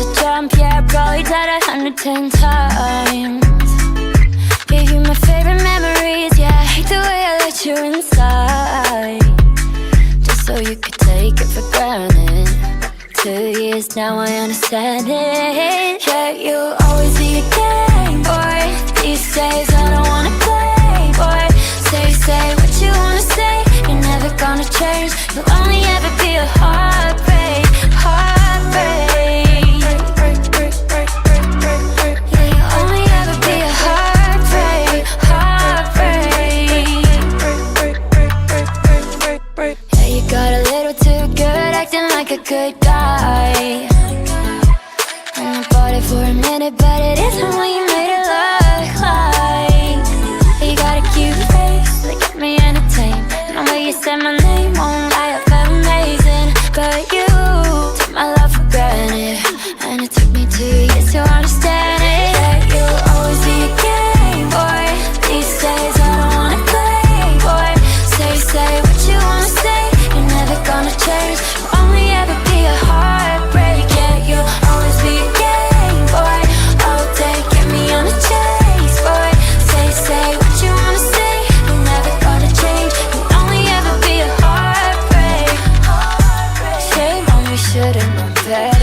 a jump, yeah, I probably died 110 times. Gave you my favorite memories, yeah, I hate the way I let you inside, just so you could take it for granted. 2 years now, I understand it. Yeah, you'll always be a game boy. These days I don't wanna play, boy. Say what you wanna say. You're never gonna change. You'll only ever be a heartbreak, heartbreak. Yeah, you'll only ever be a heartbreak, heartbreak. Yeah, you got a little too good, acting like a good guy. And I bought it for a minute, but it isn't what you made it look like. You got a cute face that kept me entertained, and the way you said my name won't lie, I felt amazing. But you took my love for granted, and it took me 2 years to understand it. Yeah, you'll always be a game boy. These days I don't wanna play, boy. Say what you wanna say. You're never gonna change. You'll only ever be a heartbreak. Yeah, you'll always be a game boy. All day, get me on a chase, boy. Say what you wanna say. You're never gonna change. You'll only ever be a heartbreak. Shame on me, should've known better.